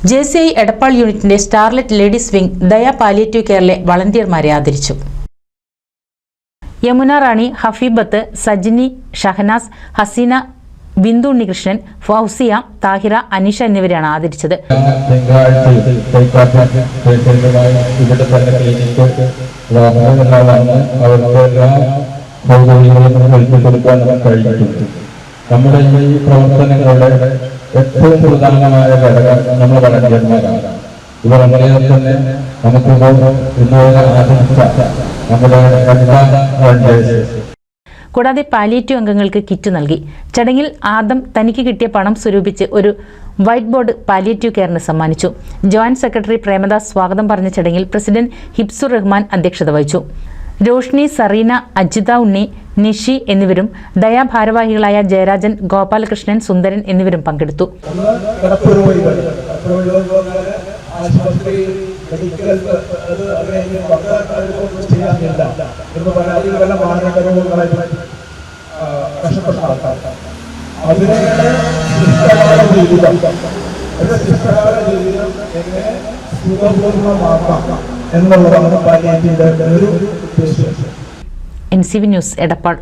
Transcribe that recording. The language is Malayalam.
JCI എടപ്പാൾ യൂണിറ്റിന്റെ സ്റ്റാർലെറ്റ് ലേഡീസ് വിംഗ് ദയ പാലിയേറ്റീവ് കെയറിലെ വളണ്ടിയർമാരെ ആദരിച്ചു. യമുന റാണി, ഹഫീബത്ത്, സജിനി, ഷഹനാസ്, ഹസീന, ബിന്ദു ഉണ്ണികൃഷ്ണൻ, ഫൗസിയ, താഹിറ, അനീഷ എന്നിവരെയാണ് ആദരിച്ചത്. നമ്മുടെ ഈ പ്രവർത്തനങ്ങളുടെ ഏറ്റവും പ്രധാനമായ ഘടകം നമ്മൾ വളണ്ടിയർമാരാണ്. ഇവർ തന്നെ നമുക്ക് കൂടാതെ പാലിയേറ്റീവ് അംഗങ്ങൾക്ക് കിറ്റ് നൽകി. ചടങ്ങിൽ ആദം തനിക്ക് കിട്ടിയ പണം സ്വരൂപിച്ച് ഒരു വൈറ്റ് ബോർഡ് പാലിയേറ്റീവ് കെയറിന് സമ്മാനിച്ചു. ജോയിന്റ് സെക്രട്ടറി പ്രേമദാസ് സ്വാഗതം പറഞ്ഞ ചടങ്ങിൽ പ്രസിഡന്റ് ഹിബ്സുർ റഹ്മാൻ അധ്യക്ഷത വഹിച്ചു. രോഷ്നി, സറീന, അജിത ഉണ്ണി, നിഷി എന്നിവരും ദയാ ഭാരവാഹികളായ ജയരാജൻ, ഗോപാലകൃഷ്ണൻ, സുന്ദരൻ എന്നിവരും പങ്കെടുത്തു. എന്നുള്ളതാണ് പാലിയേറ്റീവിന്റെ ഒരു ഉദ്ദേശം. NCV news Edappal.